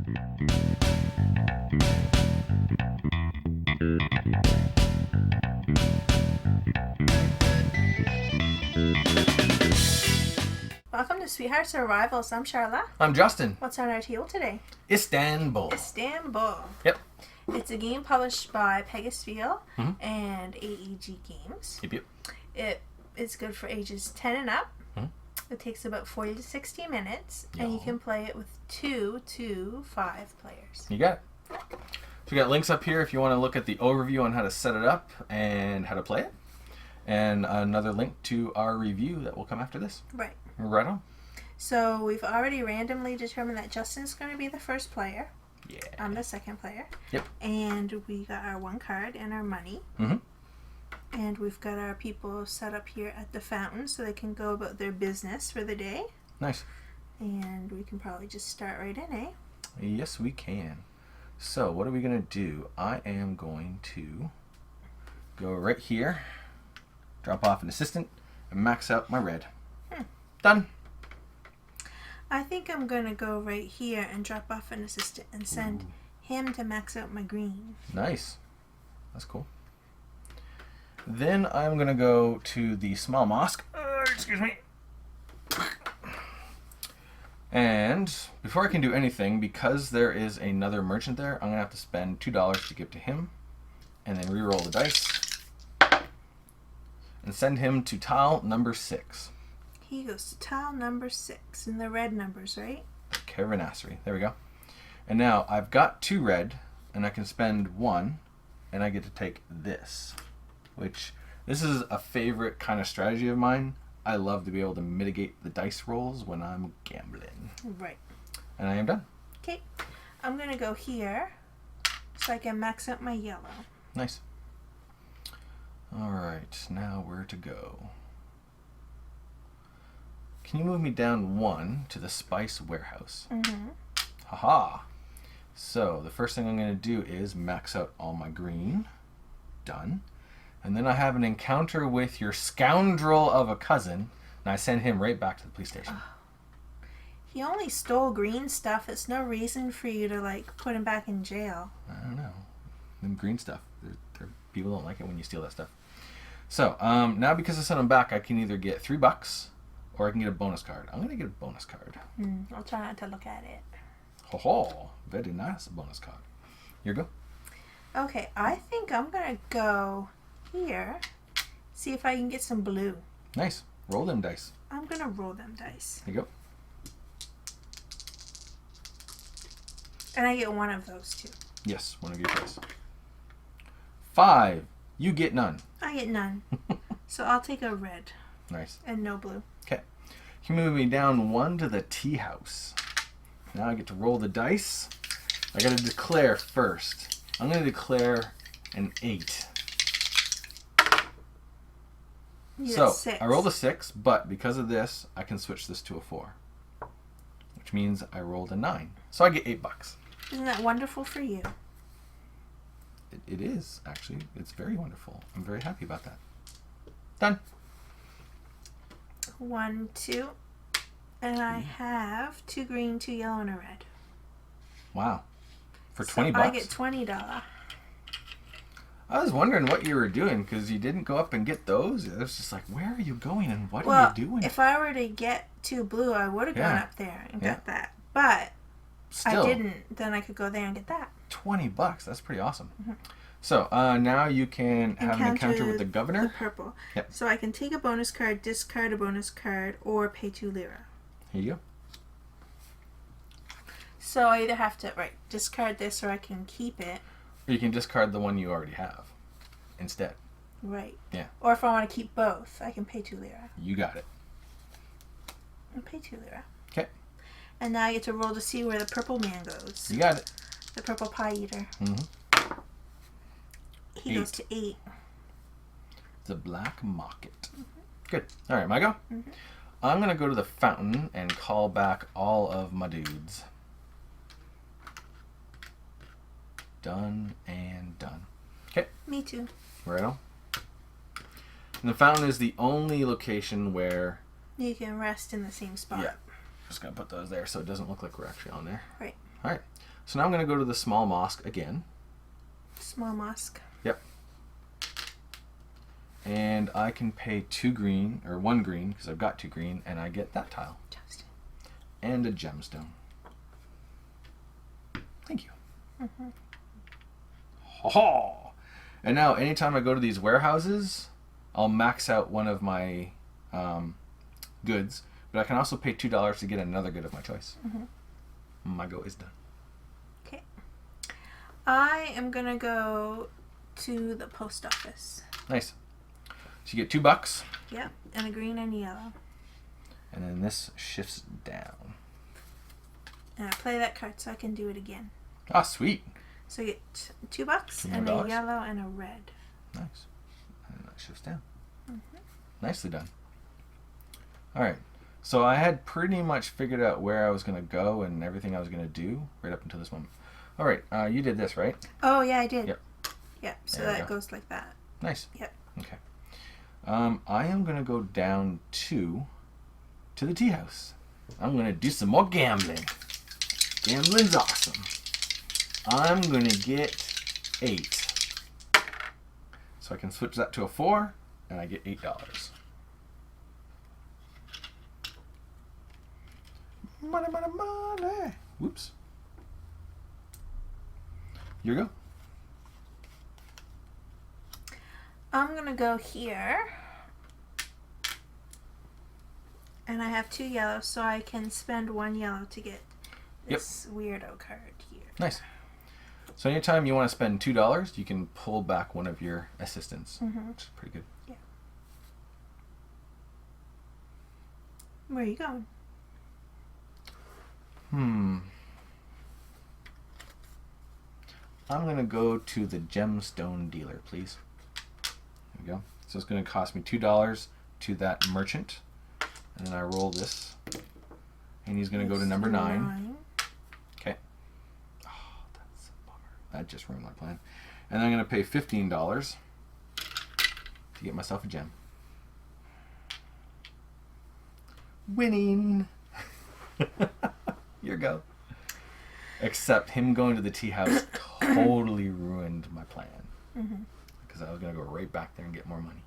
Welcome to Sweetheart Survivals. I'm Charla. I'm Justin. What's on our table today? Istanbul. Istanbul. Yep. It's a game published by Pegasus and AEG Games. Yep. It is good for ages 10 and up. It takes about 40 to 60 minutes, and you can play it with 2 to 5 players. You got it. So we got links up here if you want to look at the overview on how to set it up and how to play it. And another link to our review that will come after this. Right. Right on. So we've already randomly determined that Justin's going to be the first player. Yeah. I'm the second player. Yep. And we got our 1 card and our money. And we've got our people set up here at the fountain so they can go about their business for the day. Nice. And we can probably just start right in, eh? Yes, we can. So what are we going to do? I am going to go right here, drop off an assistant, and max out my red. Done. I think I'm going to go right here and drop off an assistant and send him to max out my green. Nice. That's cool. Then I'm going to go to the small mosque. Excuse me. And before I can do anything, because there is another merchant there, I'm going to have to spend $2 to give to him. And then re-roll the dice. And send him to tile number 6. He goes to tile number 6 in the red numbers, right? Caravanserai. There we go. And now I've got 2 red, and I can spend 1, and I get to take this. Which, this is a favorite kind of strategy of mine. I love to be able to mitigate the dice rolls when I'm gambling. Right. And I am done. Okay. I'm going to go here so I can max out my yellow. Nice. Alright, now where to go? Can you move me down 1 to the spice warehouse? Haha. So, the first thing I'm going to do is max out all my green. Done. And then I have an encounter with your scoundrel of a cousin, and I send him right back to the police station. He only stole green stuff. It's no reason for you to, put him back in jail. I don't know. Them green stuff. People don't like it when you steal that stuff. So, now because I sent him back, I can either get $3, or I can get a bonus card. I'm going to get a bonus card. I'll try not to look at it. Ho ho. Very nice bonus card. Here you go. Okay, I think I'm going to go here, see if I can get some blue. Nice. Roll them dice. I'm going to roll them dice. Here you go. And I get one of those too. Yes, one of your dice. 5. You get none. I get none. So I'll take a red. Nice. And no blue. Okay. You move me down 1 to the tea house. Now I get to roll the dice. I got to declare first. I'm going to declare an 8. So, 6. I rolled a 6, but because of this, I can switch this to a 4. Which means I rolled a 9. So I get $8. Isn't that wonderful for you? It is, actually. It's very wonderful. I'm very happy about that. Done. 1, 2. And I have 2 green, 2 yellow, and a red. Wow. For So $20. I get $20. I was wondering what you were doing because you didn't go up and get those. It was just like, where are you going and what are you doing? If I were to get 2 blue, I would have gone up there and got that. But Still, I didn't. Then I could go there and get that. $20. That's pretty awesome. So now you can have an encounter with the governor. The purple. Yep. So I can take a bonus card, discard a bonus card, or pay 2 lira. Here you go. So I either have to discard this or I can keep it. Or you can discard the one you already have instead. Right. Yeah. Or if I want to keep both, I can pay 2 lira. You got it. I'll pay 2 lira. Okay. And now I get to roll to see where the purple man goes. You got it. The purple pie eater. He 8. goes to 8. The black market. Good. All right, my go? I'm going to go to the fountain and call back all of my dudes. Done and done. Okay. Me too. Right on. And the fountain is the only location where... You can rest in the same spot. Yeah. Just going to put those there so it doesn't look like we're actually on there. Right. All right. So now I'm going to go to the small mosque again. Small mosque. Yep. And I can pay 2 green, or 1 green, because I've got 2 green, and I get that tile. Gemstone. And a gemstone. Thank you. Mm-hmm. Ha ha! And now, anytime I go to these warehouses, I'll max out one of my goods, but I can also pay $2 to get another good of my choice. Mm-hmm. My go is done. Okay. I am going to go to the post office. Nice. So you get $2. Yep, and a green and a yellow. And then this shifts down. And I play that card so I can do it again. Ah, sweet. So you get $2 and $2. a yellow and a red. Nice. And that shifts down. Mm-hmm. Nicely done. All right. So I had pretty much figured out where I was going to go and everything I was going to do right up until this moment. All right. You did this, right? Oh, yeah, I did. Yep. Yep. So There we that go. goes like that. Nice. Yep. Okay. I am going to go down to the tea house. I'm going to do some more gambling. Gambling's awesome. I'm going to get 8. So I can switch that to a 4, and I get $8. Money, money, money. Whoops. Here you go. I'm going to go here. And I have 2 yellows, so I can spend 1 yellow to get this weirdo card here. Nice. So anytime you want to spend $2, you can pull back one of your assistants, which is pretty good. Yeah. Where are you going? I'm going to go to the gemstone dealer, please. There we go. So it's going to cost me $2 to that merchant. And then I roll this. And he's going to go to number 9. Okay. Oh, that's a bummer. That just ruined my plan. And I'm going to pay $15 to get myself a gem. Winning! Here you go. Except him going to the tea house totally ruined my plan. Because I was going to go right back there and get more money.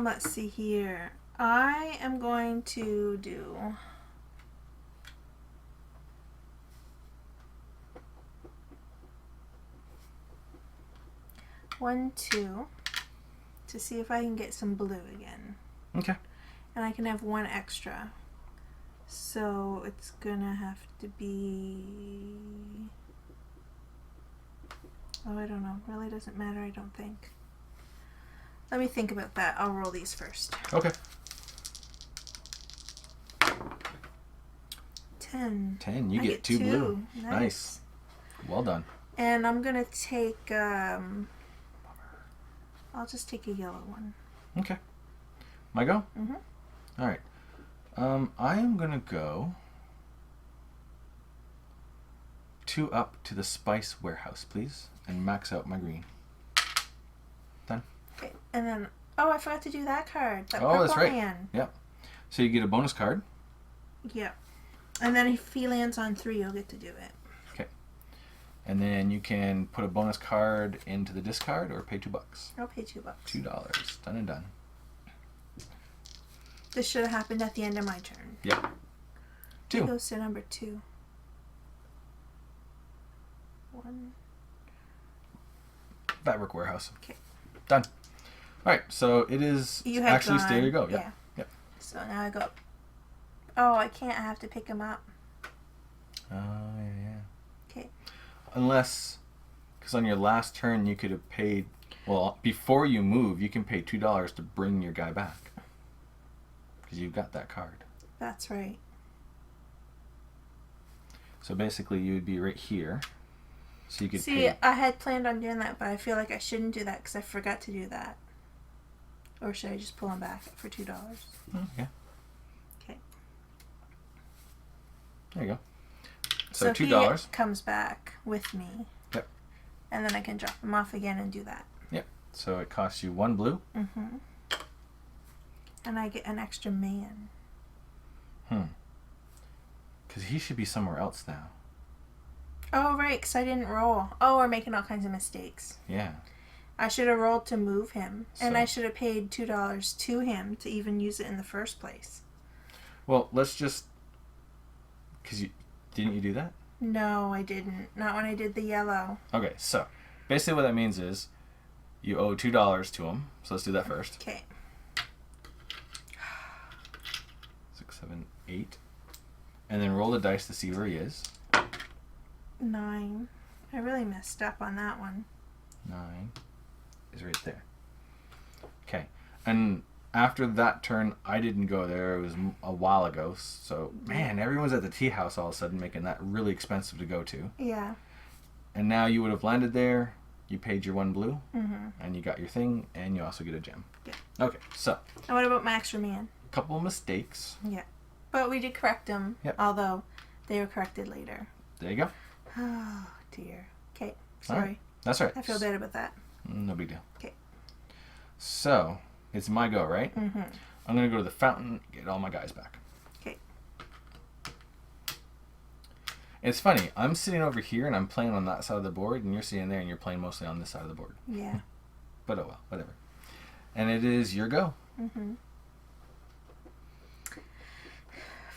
Let's see here. I am going to do one, 2 to see if I can get some blue again. Okay. And I can have 1 extra. So it's gonna have to be... Oh, I don't know. Really doesn't matter, I don't think. Let me think about that. I'll roll these first. Okay. 10. 10. You I get 2 blue. Nice. Well done. And I'm gonna take, I'll just take a yellow one. Okay. My go? Mm-hmm. All right. I am going to go 2 up to the spice warehouse, please, and max out my green. Done. Okay. And then, oh, I forgot to do that card. That Oh, that's purple right. man. Yep. So you get a bonus card. Yep. And then if he lands on 3, you'll get to do it. Okay. And then you can put a bonus card into the discard or pay $2. I'll pay $2. $2. Done and done. This should have happened at the end of my turn. Yep. 2. It goes to number 2. 1. Fabric warehouse. Okay. Done. All right. So it is You have actually gone. there you go. Yep. Yeah. Yep. So now I go up. Oh, I can't. I have to pick him up. Oh, yeah. Okay. Unless, because on your last turn you could have paid, well, before you move, you can pay $2 to bring your guy back. Because you've got that card. That's right. So basically you would be right here. So you could See, pay. I had planned on doing that, but I feel like I shouldn't do that because I forgot to do that. Or should I just pull him back for $2? Okay. Okay. There you go. So he $2. comes back with me. Yep. And then I can drop him off again and do that. Yep. So it costs you 1 blue. Mm-hmm. And I get an extra man. Because he should be somewhere else now. Oh, right, because I didn't roll. Oh, we're making all kinds of mistakes. Yeah. I should have rolled to move him, and I should have paid $2 to him to even use it in the first place. Well, let's just... Because didn't you do that? No, I didn't. Not when I did the yellow. Okay, so basically what that means is you owe $2 to him. So let's do that first. Okay. 6, 7, 8. And then roll the dice to see where he is. 9. I really messed up on that one. 9 is right there. Okay. And after that turn, I didn't go there. It was a while ago. So, man, everyone's at the tea house all of a sudden, making that really expensive to go to. Yeah. And now you would have landed there. You paid your 1 blue. Mm-hmm. And you got your thing. And you also get a gem. Yeah. Okay, so. And what about my extra man? A couple of mistakes. Yeah. But we did correct them. Yep. Although they were corrected later. There you go. Oh, dear. Okay. Sorry. Right. That's right. I feel bad about that. No big deal. Okay. So, it's my go, right? Mm-hmm. I'm going to go to the fountain, get all my guys back. Okay. It's funny. I'm sitting over here, and I'm playing on that side of the board, and you're sitting there, and you're playing mostly on this side of the board. Yeah. But oh well, whatever. And it is your go. Mm-hmm.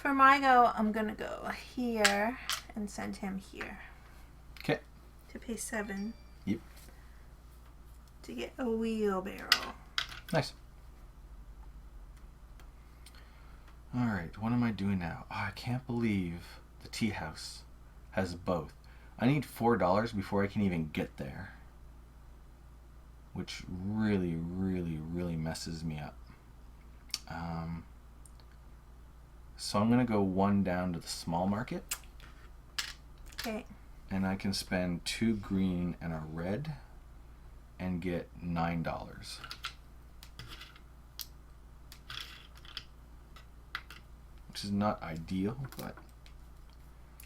For my go, I'm going to go here and send him here. Okay. To pay 7. Yep. To get a wheelbarrow. Nice. Alright, what am I doing now? Oh, I can't believe the tea house has both. I need $4 before I can even get there. Which really, really, really messes me up. So I'm going to go 1 down to the small market. Okay. And I can spend 2 green and a red and get $9. Which is not ideal, but...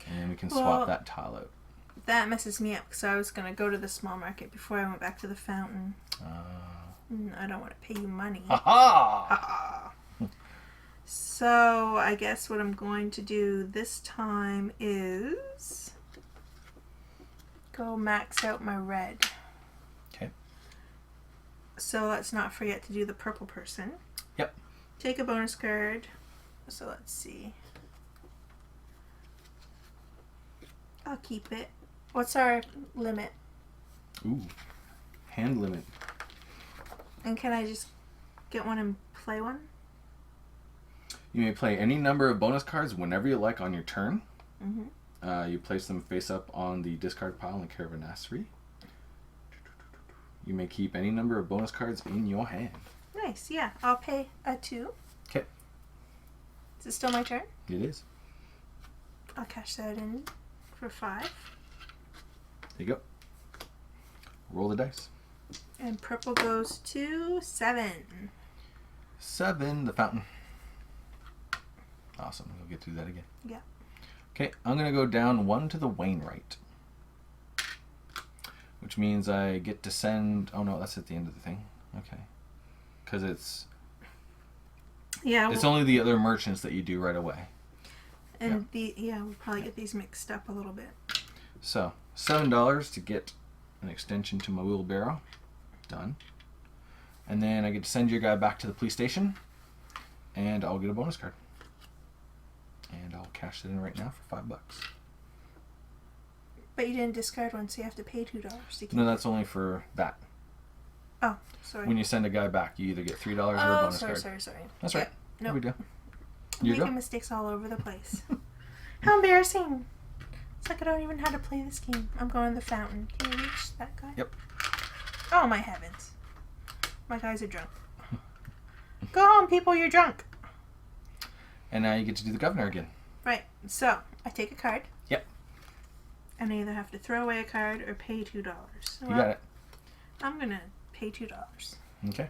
And then we can swap that tile out. That messes me up because I was going to go to the small market before I went back to the fountain. I don't want to pay you money. Ha-ha! Ha-ha! So I guess what I'm going to do this time is go max out my red. Okay. So let's not forget to do the purple person. Yep. Take a bonus card. So let's see. I'll keep it. What's our limit? Ooh. Hand limit. And can I just get one and play one? You may play any number of bonus cards whenever you like on your turn. Mm-hmm. You place them face up on the discard pile in the Caravanserai. You may keep any number of bonus cards in your hand. Nice, yeah. I'll pay a 2. Okay. Is it still my turn? It is. I'll cash that in for 5. There you go. Roll the dice. And purple goes to 7. 7, the fountain. Awesome. We'll get through that again. Yeah. Okay, I'm going to go down 1 to the Wainwright. Which means I get to send... Oh, no, that's at the end of the thing. Okay. Because it's... Yeah. It's only the other merchants that you do right away. And we'll probably get these mixed up a little bit. So, $7 to get an extension to my wheelbarrow. Done. And then I get to send your guy back to the police station. And I'll get a bonus card. And I'll cash it in right now for $5. But you didn't discard one, so you have to pay $2 to keep No, that's only for that. Oh, sorry. When you send a guy back, you either get $3 or a bonus card. Sorry. That's right. No. No big deal. I'm making mistakes all over the place. How embarrassing. It's like I don't even know how to play this game. I'm going to the fountain. Can you reach that guy? Yep. Oh, my heavens. My guys are drunk. Go home, people. You're drunk. And now you get to do the governor again. Right. So, I take a card. Yep. And I either have to throw away a card or pay $2. You got it. I'm going to pay $2. Okay.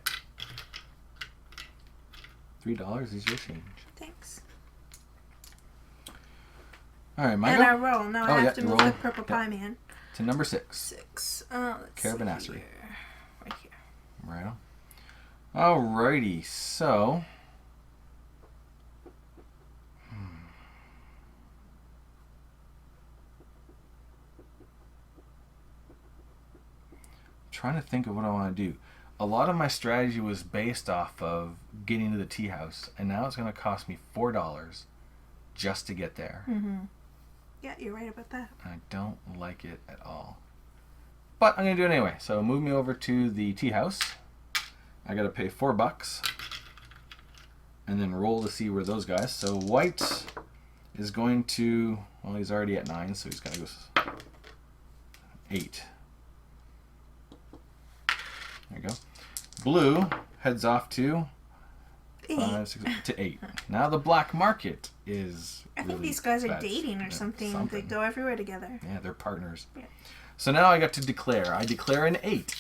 $3 is your change. Thanks. All right, my and go. I roll. Now I have to move the purple pie man. To number 6. 6. Let's Caravanserai. see here. Right here. Right on. Alrighty, so... trying to think of what I want to do. A lot of my strategy was based off of getting to the tea house, and now it's going to cost me $4 just to get there. Mm-hmm. Yeah, you're right about that. I don't like it at all. But I'm going to do it anyway. So move me over to the tea house. I got to pay $4 and then roll to see where those guys. So white is going to, well, he's already at 9, so he's going to go 8. There you go. Blue heads off to 5, 6, to 8. Now the black market is. I think these guys are dating or something. They go everywhere together. Yeah, they're partners. Yeah. So now I got to declare. I declare an 8.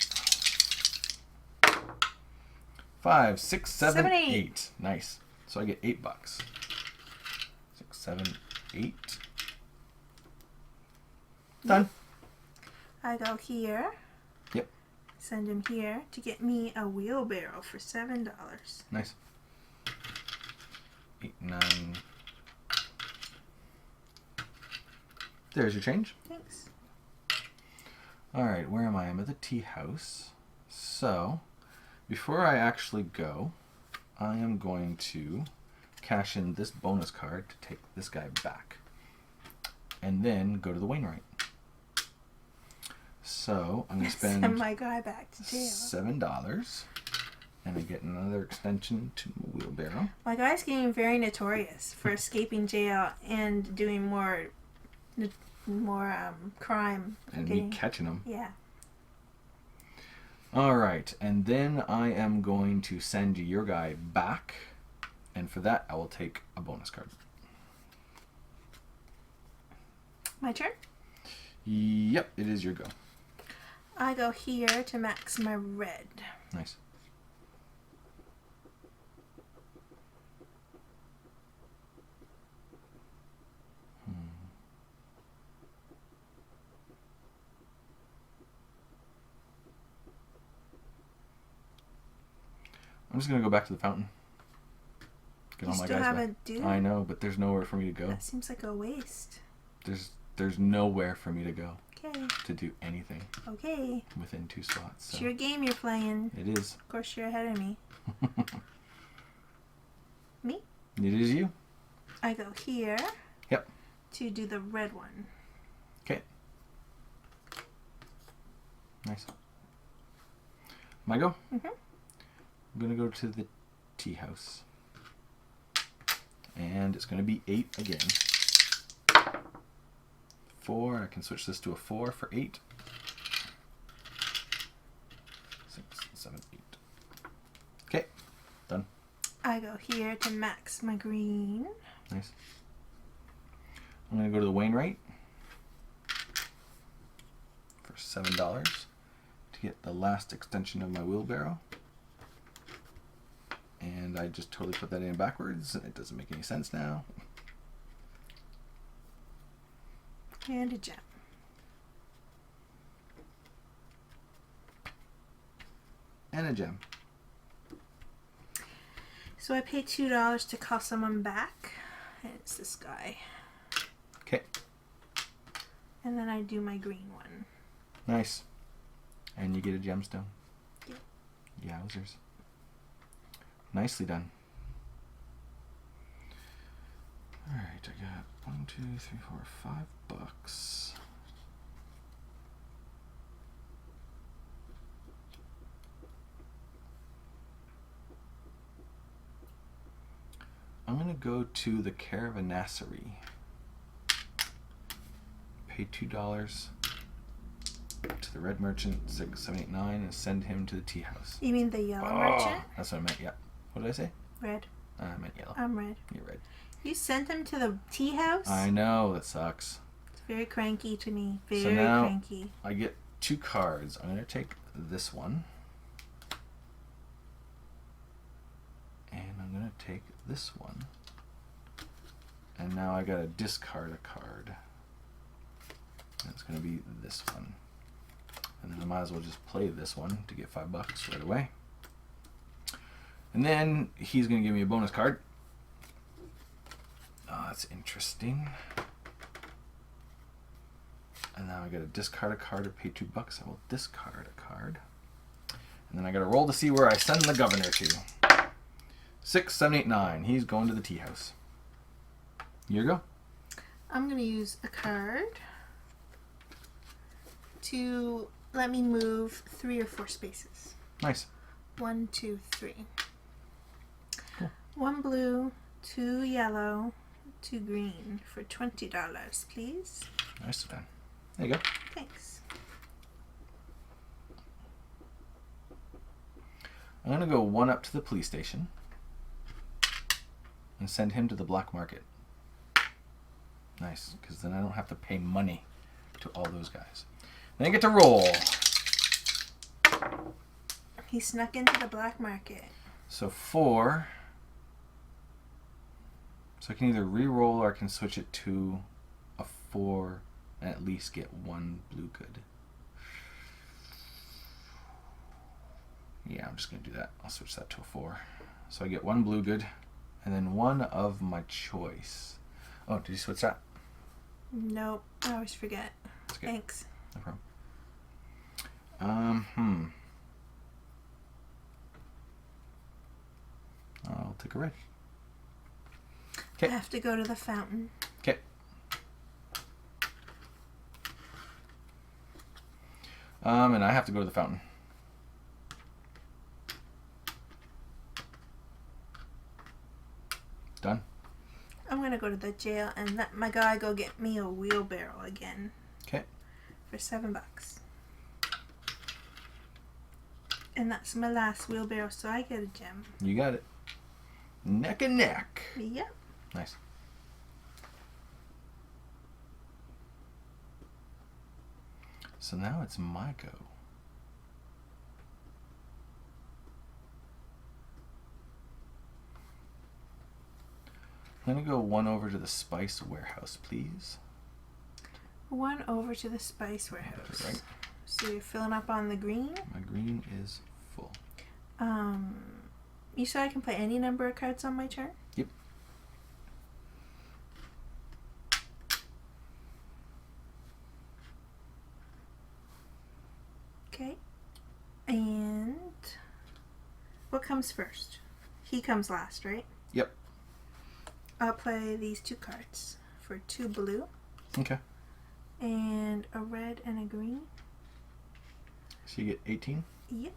5, 6, 7, 8. Nice. So I get $8. 6, 7, 8. Done. I go here. Yep. Send him here to get me a wheelbarrow for $7. Nice. 8, 9. There's your change. Thanks. Alright, where am I? I'm at the tea house. So, before I actually go, I am going to cash in this bonus card to take this guy back. And then go to the Wainwright. So, I'm going to spend Send my guy back to jail. $7. And I get another extension to my wheelbarrow. My guy's getting very notorious for escaping jail and doing more crime. And me catching him. Yeah. Alright, and then I am going to send your guy back. And for that, I will take a bonus card. My turn? Yep, it is your go. I go here to max my red. Nice. I'm just going to go back to the fountain. Get You all my still guys have back. a dude? I know, but there's nowhere for me to go. That seems like a waste. There's nowhere for me to go Okay. to do anything Okay. within 2 spots. So It's your game you're playing. it is. Of course, you're ahead of me. Me? It is you. I go here. Yep. To do the red one. Okay. Nice. My go? Mm-hmm. I'm going to go to the tea house. And it's going to be 8 again. 4. I can switch this to a 4 for 8. 6, 7, 8. Okay. Done. I go here to max my green. Nice. I'm going to go to the Wainwright for $7 to get the last extension of my wheelbarrow. And I just totally put that in backwards, and it doesn't make any sense now. And a gem. And a gem. So I pay $2 to call someone back. And it's this guy. Okay. And then I do my green one. Nice. And you get a gemstone. Yep. Yowzers. Nicely done. Alright, I got 1, 2, 3, 4, $5. I'm going to go to the Caravanassery. Pay $2 to the red merchant, 6, 7, 8, 9, and send him to the tea house. You mean the yellow merchant? That's what I meant, yeah. What did I say? Red. I meant yellow. I'm red. You're red. You sent him to the tea house? I know, that sucks. It's very cranky to me. Very So now cranky. I get 2 cards. I'm going to take this one. And I'm going to take this one. And now I got to discard a card. And it's going to be this one. And then I might as well just play this one to get $5 right away. And then he's going to give me a bonus card. Oh, that's interesting. And now I got to discard a card or pay $2. I will discard a card. And then I got to roll to see where I send the governor to. 6, 7, 8, 9. He's going to the tea house. Here you go. I'm going to use a card to let me move 3 or 4 spaces. Nice. 1, 2, 3. Cool. 1 blue, 2 yellow, 2 green for $20, please. Nice then. There you go. Thanks. I'm going to go 1 up to the police station and send him to the black market. Nice, because then I don't have to pay money to all those guys. Then I get to roll. He snuck into the black market. So 4. So I can either re-roll or I can switch it to a 4 and at least get 1 blue good. Yeah, I'm just going to do that. I'll switch that to a 4. So I get 1 blue good and then 1 of my choice. Oh, did you switch that? Nope, I always forget. Okay. Thanks. No problem. I'll take a red. I have to go to the fountain. Okay. And I have to go to the fountain. Done. I'm gonna go to the jail and let my guy go get me a wheelbarrow again. Okay. For $7. And that's my last wheelbarrow, so I get a gem. You got it. Neck and neck. Yep. Nice. So now it's my go. I'm going to go 1 over to the spice warehouse, please. 1 over to the spice warehouse. Right. So you're filling up on the green. My green is full. You said I can play any number of cards on my turn? Yep. Okay. And what comes first? He comes last, right? Yep. I'll play these 2 cards for 2 blue. Okay. And a red and a green. So you get 18? Yep.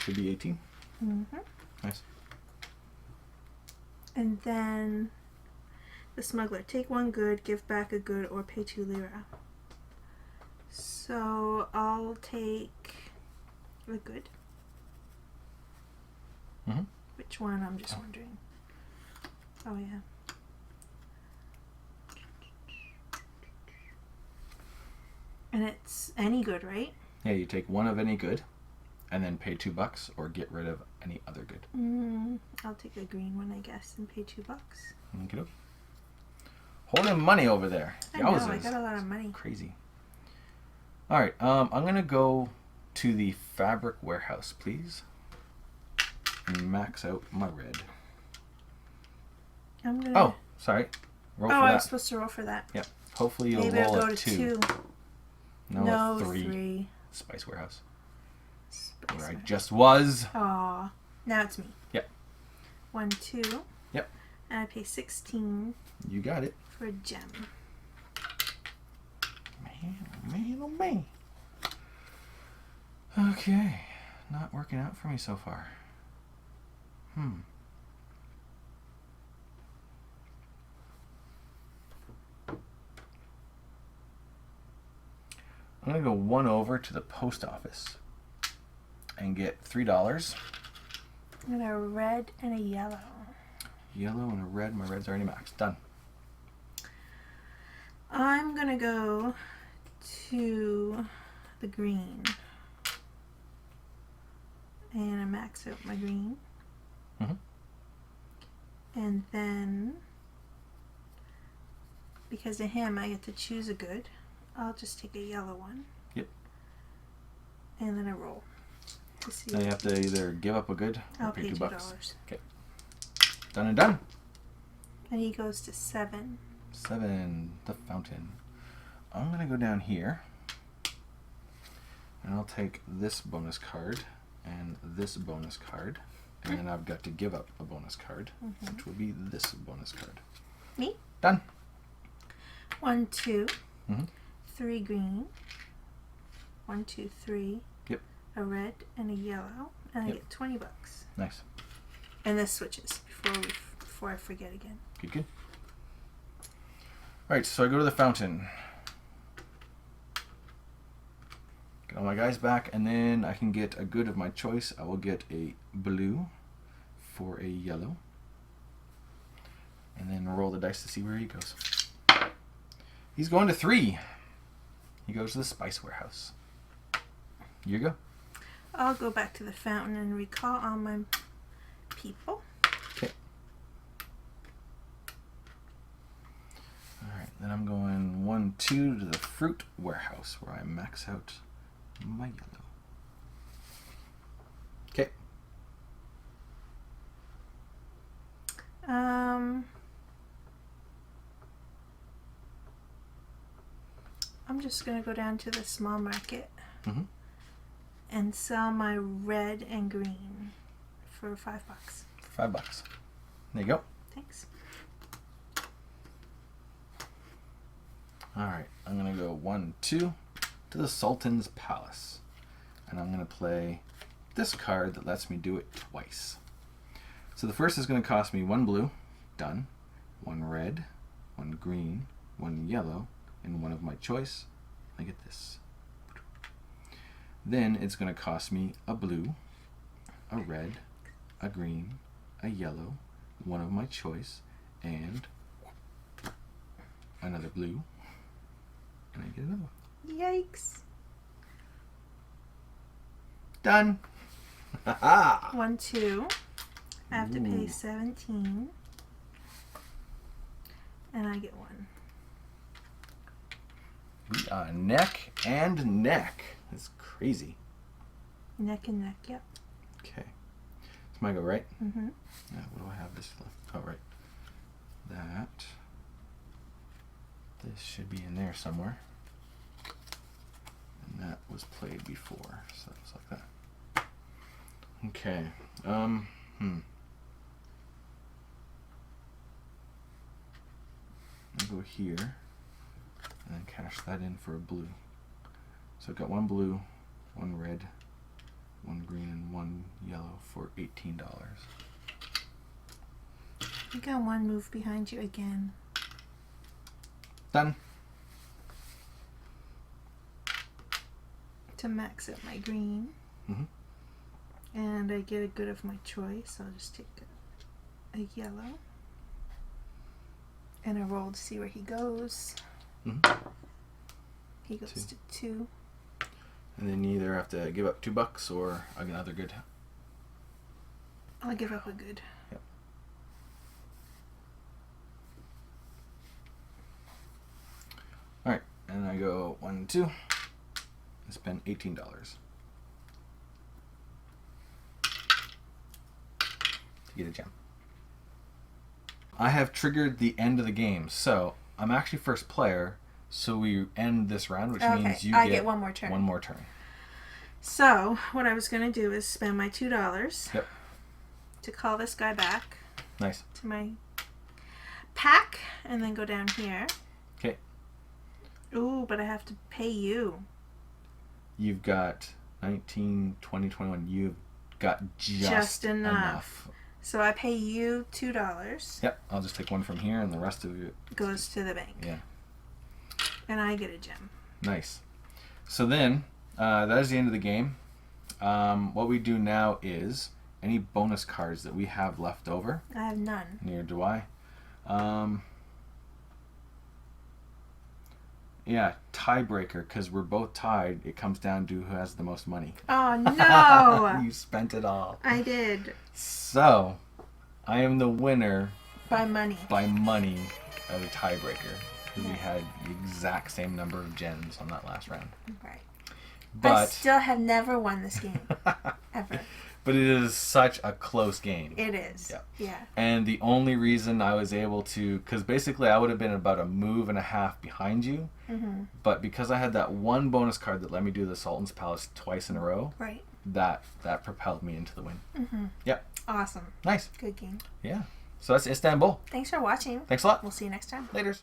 Should be 18. Mm-hmm. Nice. And then the smuggler. Take 1 good, give back a good, or pay 2 lira. So I'll take the good. Mm-hmm. Which one? I'm just wondering. Oh, yeah. And it's any good, right? Yeah, you take 1 of any good and then pay $2 or get rid of any other good. I'll take a green one, I guess, and pay $2. Okay. Holding money over there. I know, I got a lot of money. Crazy. All right, I'm going to go to the fabric warehouse, please. And max out my red. I'm gonna... Oh, sorry. Roll for I that. was supposed to roll for that. Yep. Hopefully you'll Maybe I'll roll go a to 2. 2. No, No, 3. 3. Spice warehouse. Spice Where I warehouse. just was. Aw. Now it's me. Yep. 1, 2. Yep. And I pay 16 You got it. for a gem. Man, oh man. Okay. Not working out for me so far. I'm going to go 1 over to the post office and get $3. And a red and a yellow. Yellow and a red. My red's already maxed. Done. I'm going to go to the green. And I max out my green. And then, because of him, I get to choose a good. I'll just take a yellow one. Yep. And then I roll. To see. Now you have to either give up a good or I'll pay pay $2. $2. Okay. Done and done. And he goes to 7. 7, the fountain. I'm going to go down here, and I'll take this bonus card and this bonus card, and then I've got to give up a bonus card, which will be this bonus card. Me? Done. 1, 2, 3 green. 1, 2, 3. Yep. A red and a yellow, and I get $20. Nice. And this switches before I forget again. Good, good. Alright, so I go to the fountain. Get all my guys back, and then I can get a good of my choice. I will get a blue for a yellow. And then roll the dice to see where he goes. He's going to 3. He goes to the spice warehouse. You go. I'll go back to the fountain and recall all my people. Okay. Alright, then I'm going 1, 2 to the fruit warehouse where I max out my yellow. Okay. I'm just going to go down to the small market and sell my red and green for $5. $5. There you go. Thanks. Alright, I'm going to go 1, 2 to the Sultan's Palace. And I'm going to play this card that lets me do it twice. So the first is going to cost me 1 blue, done, 1 red, 1 green, 1 yellow, and 1 of my choice. I get this. Then it's going to cost me a blue, a red, a green, a yellow, 1 of my choice, and another blue. And I get another one. Yikes. Done. 1, 2. I have to pay 17. And I get 1. We are neck and neck. That's crazy. Neck and neck, yep. Okay. It's my go, right? Mm-hmm. Yeah, what do I have this left? Oh, right. That. This should be in there somewhere. And that was played before, so it's like that. Okay. I'll go here and then cash that in for a blue. So I've got 1 blue, 1 red, 1 green, and 1 yellow for $18. I got 1 move behind you again. Done. To max out my green. And I get a good of my choice. I'll just take a yellow. And I roll to see where he goes. He goes to 2. And then you either have to give up $2 or another good. I'll give up a good. Yep. Alright, and I go 1, 2, and spend $18. To get a gem. I have triggered the end of the game, so I'm actually first player, so we end this round, which means you get 1 more turn. 1 more turn. So, what I was going to do is spend my $2 Yep. to call this guy back Nice. to my pack, and then go down here. Okay. Ooh, but I have to pay you. You've got 19, 20, 21. You've got just enough. So I pay you $2. Yep, I'll just take 1 from here, and the rest of it Goes to the bank. Yeah. And I get a gem. Nice. So then, that is the end of the game. What we do now is any bonus cards that we have left over. I have none. Neither do I. Yeah, tiebreaker, because we're both tied. It comes down to who has the most money. Oh, no! You spent it all. I did. So, I am the winner By money. by money of the tiebreaker. We had the exact same number of gems on that last round. Right. I But still have never won this game. Ever. But it is such a close game. It is. Yeah. Yeah. And the only reason I was able to, because basically I would have been about a move and a half behind you, but because I had that one bonus card that let me do the Sultan's Palace twice in a row, Right. that propelled me into the win. Yep. Awesome. Nice. Good game. Yeah. So that's Istanbul. Thanks for watching. Thanks a lot. We'll see you next time. Laters.